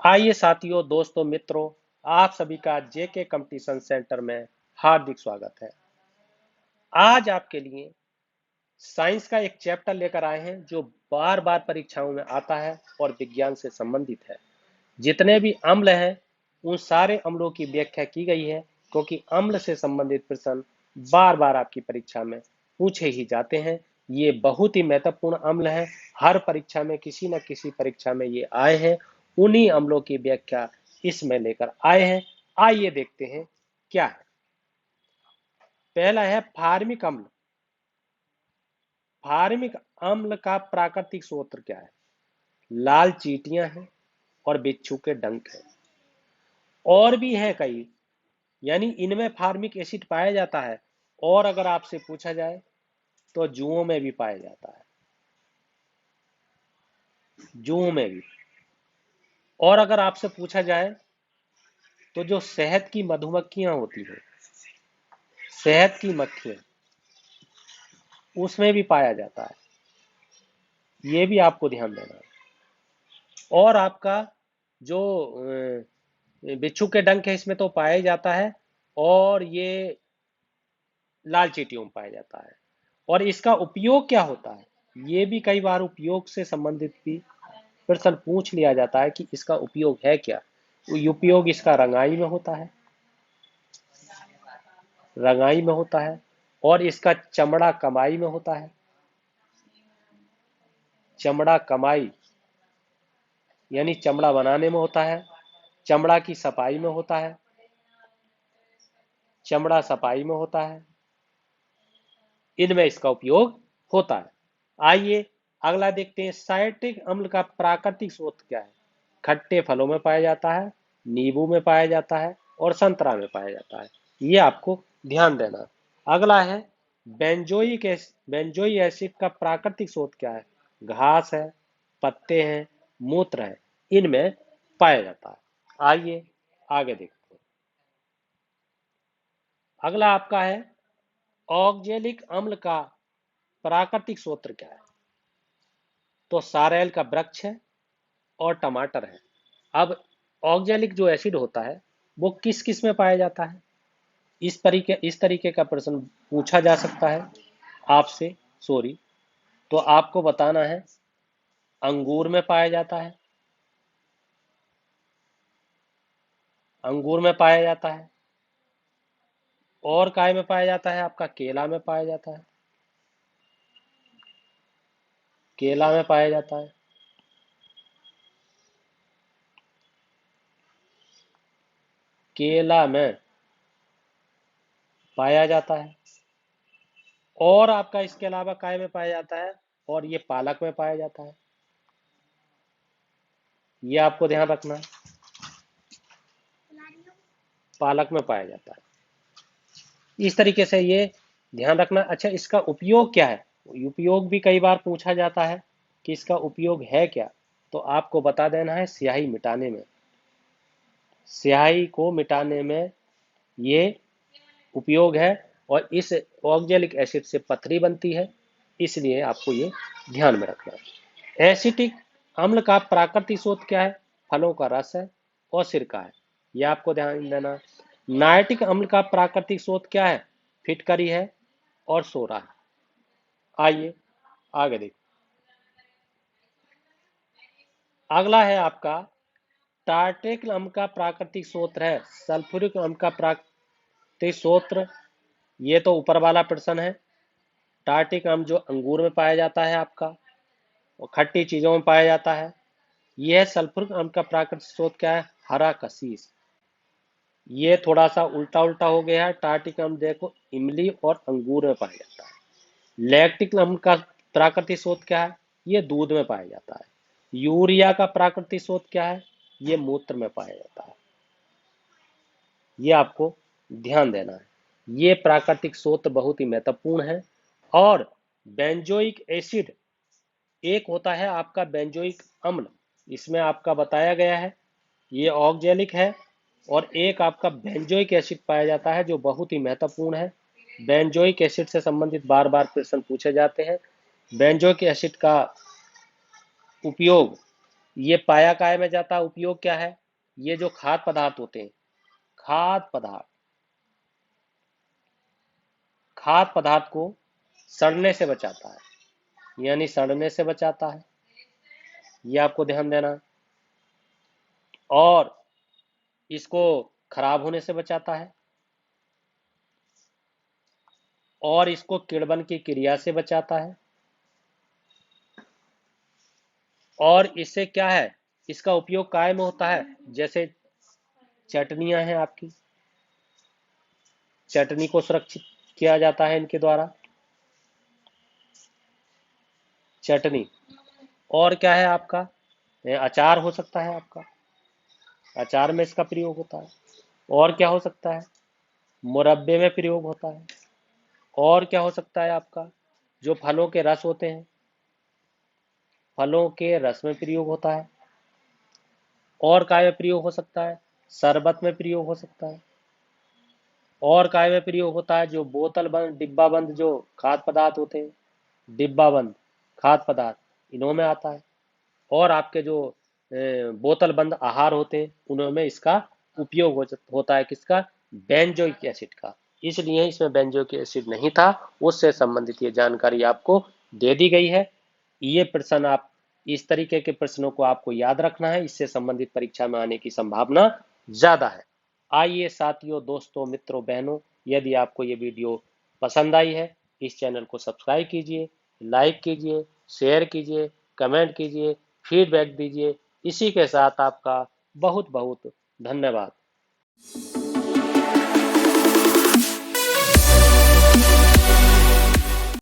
आइए साथियों, दोस्तों, मित्रों, आप सभी का जेके कंपटीशन सेंटर में हार्दिक स्वागत है। आज आपके लिए साइंस का एक चैप्टर लेकर आए हैं जो बार बार परीक्षाओं में आता है और विज्ञान से संबंधित है। जितने भी अम्ल हैं उन सारे अम्लों की व्याख्या की गई है, क्योंकि अम्ल से संबंधित प्रश्न बार बार आपकी परीक्षा में पूछे ही जाते हैं। ये बहुत ही महत्वपूर्ण अम्ल है, हर परीक्षा में किसी न किसी परीक्षा में ये आए हैं। उन्हीं अम्लों की व्याख्या इसमें लेकर आए हैं। आइए देखते हैं क्या है। पहला है फार्मिक अम्ल। फार्मिक अम्ल का प्राकृतिक सूत्र क्या है? लाल चींटियां हैं और बिच्छू के डंक है। और भी है कई, यानी इनमें फार्मिक एसिड पाया जाता है। और अगर आपसे पूछा जाए तो जुओं में भी पाया जाता है, जुओं में भी। और अगर आपसे पूछा जाए तो जो शहद की मधुमक्खियां होती हैं, शहद की मक्खियां, उसमें भी पाया जाता है। ये भी आपको ध्यान देना है। और आपका जो बिच्छू के डंक है, इसमें तो पाया ही जाता है। और ये लाल चींटियों में पाया जाता है। और इसका उपयोग क्या होता है, ये भी कई बार उपयोग से संबंधित भी प्रश्न पूछ लिया जाता है कि इसका उपयोग है क्या। उपयोग इसका रंगाई में होता है, रंगाई में होता है। और इसका चमड़ा कमाई में होता है। चमड़ा कमाई यानी चमड़ा बनाने में होता है। चमड़ा की सफाई में होता है। चमड़ा सफाई में होता है। इनमें इसका उपयोग होता है। आइए अगला देखते हैं। साइट्रिक अम्ल का प्राकृतिक स्रोत क्या है? खट्टे फलों में पाया जाता है, नींबू में पाया जाता है और संतरा में पाया जाता है। ये आपको ध्यान देना। अगला है बेंजोइक एसिड का प्राकृतिक स्रोत क्या है? घास है, पत्ते हैं, मूत्र है, इनमें पाया जाता है। आइए आगे देखते हैं। अगला आपका है ऑक्जेलिक अम्ल का प्राकृतिक स्रोत क्या है? तो सारेल का वृक्ष है और टमाटर है। अब ऑक्जेलिक जो एसिड होता है वो किस किस में पाया जाता है? इस तरीके का प्रश्न पूछा जा सकता है आपसे। सॉरी, तो आपको बताना है अंगूर में पाया जाता है, अंगूर में पाया जाता है। और काय में पाया जाता है? आपका केला में पाया जाता है, केला में पाया जाता है। केला में पाया जाता है। और आपका इसके अलावा काय में पाया जाता है? और ये पालक में पाया जाता है। ये आपको ध्यान रखना है, पालक में पाया जाता है। इस तरीके से ये ध्यान रखना। अच्छा, इसका उपयोग क्या है? उपयोग भी कई बार पूछा जाता है कि इसका उपयोग है क्या। तो आपको बता देना है स्याही मिटाने में, स्याही को मिटाने में ये उपयोग है। और इस ऑक्जेलिक एसिड से पथरी बनती है, इसलिए आपको ये ध्यान में रखना है। एसिटिक अम्ल का प्राकृतिक स्रोत क्या है? फलों का रस है और सिरका है। यह आपको ध्यान देना। नाइट्रिक अम्ल का प्राकृतिक स्रोत क्या है? फिटकरी है और सोडा है। आइए आगे देखिए। अगला है आपका टार्टेक अम्ल का प्राकृतिक स्रोत है सल्फ्यूरिक अम्ल का प्राकृतिक स्रोत। ये तो ऊपर वाला प्रश्न है। टार्टिक अम्ल जो अंगूर में पाया जाता है आपका, और खट्टी चीजों में पाया जाता है। यह सल्फ्यूरिक अम्ल का प्राकृतिक स्रोत क्या है? हरा कशीस। ये थोड़ा सा उल्टा उल्टा हो गया है। टार्टिक अम्ल देखो इमली और अंगूर में पाया जाता है। लैक्टिक अम्ल का प्राकृतिक स्रोत क्या है? ये दूध में पाया जाता है। यूरिया का प्राकृतिक स्रोत क्या है? ये मूत्र में पाया जाता है। ये आपको ध्यान देना है। ये प्राकृतिक स्रोत बहुत ही महत्वपूर्ण है। और बेंजोइक एसिड एक होता है आपका बेंजोइक अम्ल, इसमें आपका बताया गया है ये ऑक्जेलिक है। और एक आपका बेंजोइक एसिड पाया जाता है जो बहुत ही महत्वपूर्ण है। बेंजोइक एसिड से संबंधित बार बार प्रश्न पूछे जाते हैं। बेंजोइक एसिड का उपयोग ये पाया काय में जाता है। उपयोग क्या है? ये जो खाद्य पदार्थ होते हैं, खाद्य पदार्थ को सड़ने से बचाता है, यानी सड़ने से बचाता है, ये आपको ध्यान देना है। और इसको खराब होने से बचाता है, और इसको किण्वन की क्रिया से बचाता है। और इससे क्या है, इसका उपयोग काय में होता है। जैसे चटनियां हैं आपकी, चटनी को सुरक्षित किया जाता है इनके द्वारा, चटनी। और क्या है आपका, अचार हो सकता है आपका, अचार में इसका प्रयोग होता है। और क्या हो सकता है, मुरब्बे में प्रयोग होता है। और क्या हो सकता है आपका, जो फलों के रस होते हैं, फलों के रस में प्रयोग होता है। और काय में प्रयोग हो सकता है, शरबत में प्रयोग हो सकता है। और काय में प्रयोग होता है, जो बोतल बंद डिब्बा बंद जो खाद्य पदार्थ होते हैं, डिब्बा बंद खाद्य पदार्थ, इन्हों में आता है। और आपके जो बोतल बंद आहार होते हैं, उनमें इसका उपयोग होता है। किसका? बेंजोइक एसिड का। इसलिए इसमें बेंजोइक एसिड नहीं था, उससे संबंधित ये जानकारी आपको दे दी गई है। ये प्रश्न आप, इस तरीके के प्रश्नों को आपको याद रखना है, इससे संबंधित परीक्षा में आने की संभावना ज्यादा है। आइए साथियों, दोस्तों, मित्रों, बहनों, यदि आपको ये वीडियो पसंद आई है, इस चैनल को सब्सक्राइब कीजिए, लाइक कीजिए, शेयर कीजिए, कमेंट कीजिए, फीडबैक दीजिए। इसी के साथ आपका बहुत बहुत धन्यवाद।